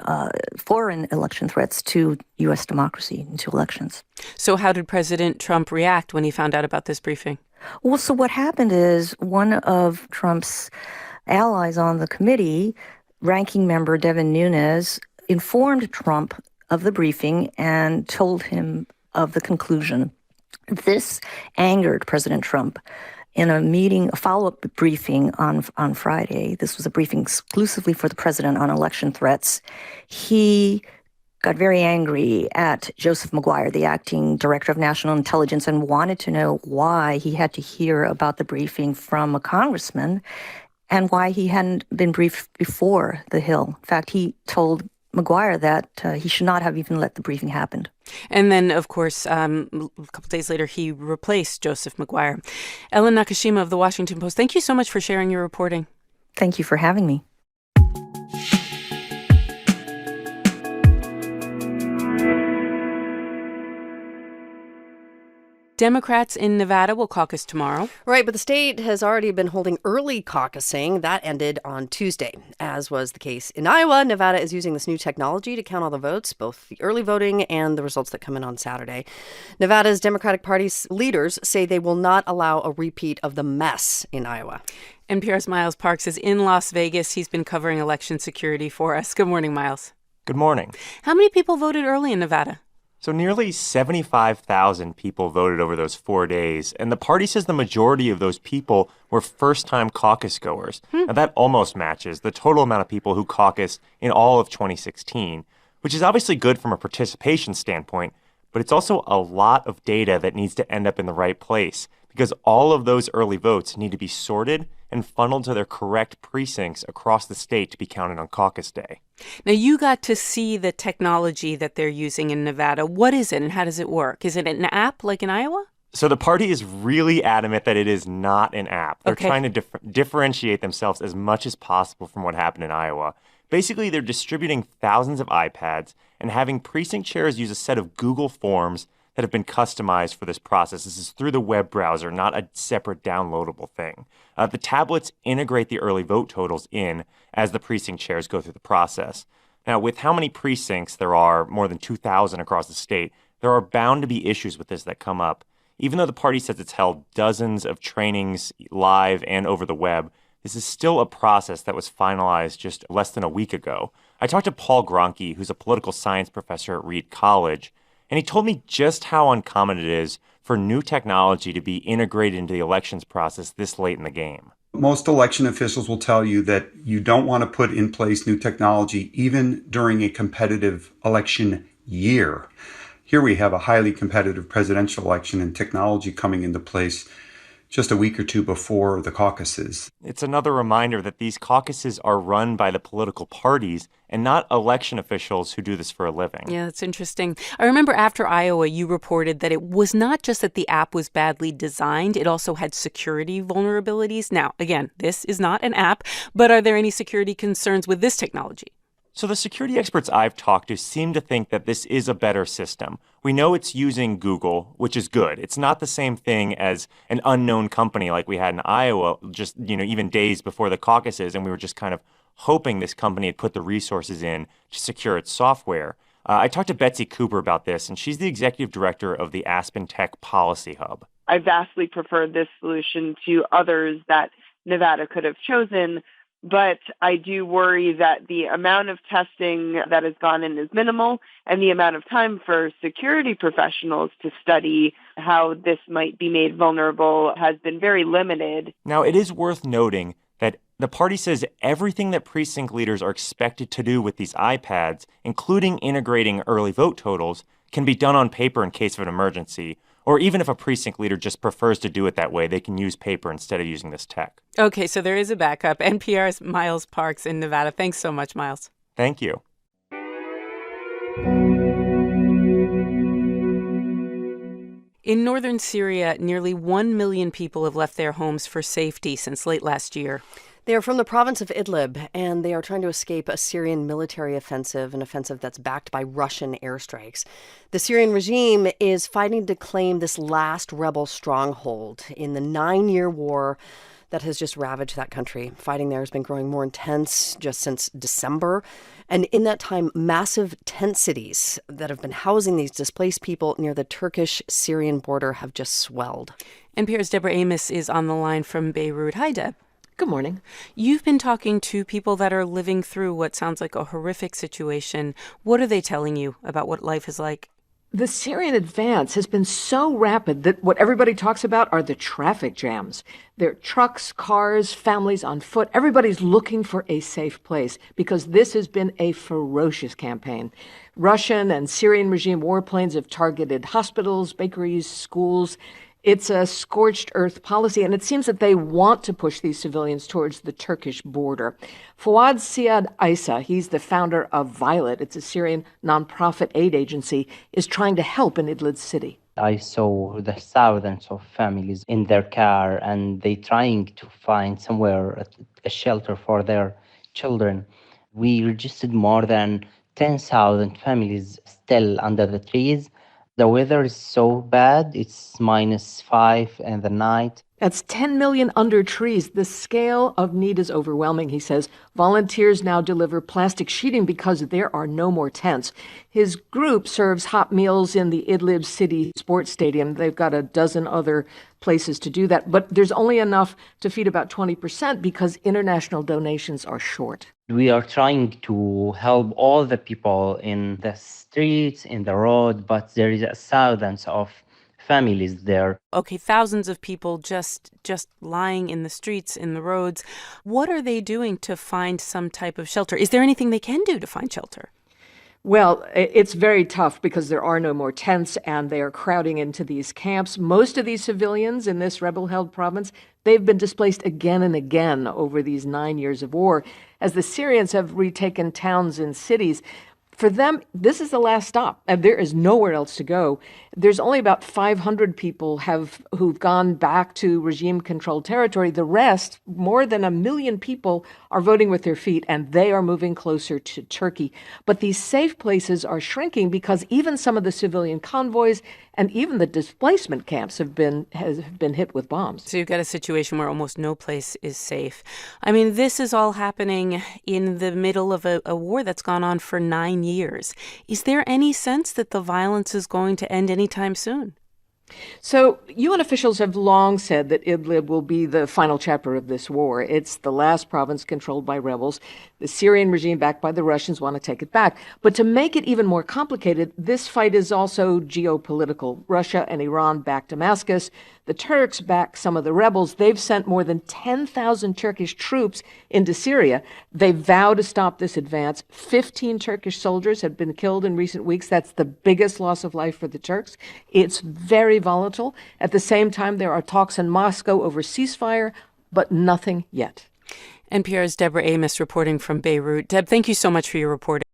foreign election threats to U.S. democracy and to elections. So how did President Trump react when he found out about this briefing? Well, so what happened is one of Trump's allies on the committee, ranking member Devin Nunes, informed Trump of the briefing and told him of the conclusion. This angered President Trump. In a meeting, a follow-up briefing on Friday, this was a briefing exclusively for the president on election threats, he got very angry at Joseph Maguire, the acting director of national intelligence, and wanted to know why he had to hear about the briefing from a congressman and why he hadn't been briefed before the Hill. In fact, he told Maguire that he should not have even let the briefing happen. And then, of course, a couple days later, he replaced Joseph Maguire. Ellen Nakashima of The Washington Post, thank you so much for sharing your reporting. Thank you for having me. Democrats in Nevada will caucus tomorrow. Right, but the state has already been holding early caucusing. That ended on Tuesday. As was the case in Iowa, Nevada is using this new technology to count all the votes, both the early voting and the results that come in on Saturday. Nevada's Democratic Party's leaders say they will not allow a repeat of the mess in Iowa. NPR's Miles Parks is in Las Vegas. He's been covering election security for us. Good morning, Miles. Good morning. How many people voted early in Nevada? So nearly 75,000 people voted over those 4 days, and the party says the majority of those people were first-time caucus goers. Now, that almost matches the total amount of people who caucused in all of 2016, which is obviously good from a participation standpoint, but it's also a lot of data that needs to end up in the right place because all of those early votes need to be sorted and funneled to their correct precincts across the state to be counted on caucus day. Now, you got to see the technology that they're using in Nevada. What is it and how does it work? Is it an app like in Iowa? So the party is really adamant that it is not an app. They're Okay. trying to differentiate themselves as much as possible from what happened in Iowa. Basically, they're distributing thousands of iPads and having precinct chairs use a set of Google Forms that have been customized for this process. This is through the web browser, not a separate downloadable thing. The tablets integrate the early vote totals in as the precinct chairs go through the process. Now, with how many precincts there are, more than 2,000 across the state, there are bound to be issues with this that come up. Even though the party says it's held dozens of trainings live and over the web, this is still a process that was finalized just less than a week ago. I talked to Paul Gronke, who's a political science professor at Reed College, and he told me just how uncommon it is for new technology to be integrated into the elections process this late in the game. Most election officials will tell you that you don't want to put in place new technology even during a competitive election year. Here we have a highly competitive presidential election and technology coming into place just a week or two before the caucuses. It's another reminder that these caucuses are run by the political parties and not election officials who do this for a living. Yeah, that's interesting. I remember after Iowa, you reported that it was not just that the app was badly designed, it also had security vulnerabilities. Now, again, this is not an app, but are there any security concerns with this technology? So the security experts I've talked to seem to think that this is a better system. We know it's using Google, which is good. It's not the same thing as an unknown company like we had in Iowa, just, even days before the caucuses, and we were just kind of hoping this company had put the resources in to secure its software. I talked to Betsy Cooper about this, and she's the executive director of the Aspen Tech Policy Hub. I vastly prefer this solution to others that Nevada could have chosen. But I do worry that the amount of testing that has gone in is minimal, and the amount of time for security professionals to study how this might be made vulnerable has been very limited. Now, it is worth noting that the party says everything that precinct leaders are expected to do with these iPads, including integrating early vote totals, can be done on paper in case of an emergency. Or even if a precinct leader just prefers to do it that way, they can use paper instead of using this tech. Okay, so there is a backup. NPR's Miles Parks in Nevada. Thanks so much, Miles. Thank you. In northern Syria, nearly 1 million people have left their homes for safety since late last year. They are from the province of Idlib, and they are trying to escape a Syrian military offensive, an offensive that's backed by Russian airstrikes. The Syrian regime is fighting to claim this last rebel stronghold in the 9-year war that has just ravaged that country. Fighting there has been growing more intense just since December. And in that time, massive tent cities that have been housing these displaced people near the Turkish-Syrian border have just swelled. NPR's Deborah Amos is on the line from Beirut. Hi, Deb. Good morning. You've been talking to people that are living through what sounds like a horrific situation. What are they telling you about what life is like? The Syrian advance has been so rapid that what everybody talks about are the traffic jams. There are trucks, cars, families on foot. Everybody's looking for a safe place because this has been a ferocious campaign. Russian and Syrian regime warplanes have targeted hospitals, bakeries, schools. It's a scorched earth policy, and it seems that they want to push these civilians towards the Turkish border. Fouad Siad Isa, he's the founder of Violet, it's a Syrian nonprofit aid agency, is trying to help in Idlib city. I saw the thousands of families in their car, and they trying to find somewhere a shelter for their children. We registered more than 10,000 families still under the trees. The weather is so bad, it's -5 in the night. That's 10 million under trees. The scale of need is overwhelming, he says. Volunteers now deliver plastic sheeting because there are no more tents. His group serves hot meals in the Idlib city sports stadium. They've got a dozen other places to do that, but there's only enough to feed about 20% because international donations are short. We are trying to help all the people in the streets, in the road, but there is thousands of families there. Okay, thousands of people just lying in the streets, in the roads. What are they doing to find some type of shelter? Is there anything they can do to find shelter? Well, it's very tough because there are no more tents and they are crowding into these camps. Most of these civilians in this rebel-held province, they've been displaced again and again over these 9 years of war as the Syrians have retaken towns and cities. For them, this is the last stop, and there is nowhere else to go. There's only about 500 people who've gone back to regime-controlled territory. The rest, more than 1 million people, are voting with their feet, and they are moving closer to Turkey. But these safe places are shrinking because even some of the civilian convoys and even the displacement camps have been hit with bombs. So you've got a situation where almost no place is safe. I mean, this is all happening in the middle of a war that's gone on for 9 years. Is there any sense that the violence is going to end anytime soon? So, UN officials have long said that Idlib will be the final chapter of this war. It's the last province controlled by rebels. The Syrian regime, backed by the Russians, want to take it back. But to make it even more complicated, this fight is also geopolitical. Russia and Iran back Damascus. The Turks back some of the rebels. They've sent more than 10,000 Turkish troops into Syria. They vow to stop this advance. 15 Turkish soldiers have been killed in recent weeks. That's the biggest loss of life for the Turks. It's very volatile. At the same time, there are talks in Moscow over ceasefire, but nothing yet. NPR's Deborah Amos reporting from Beirut. Deb, thank you so much for your reporting.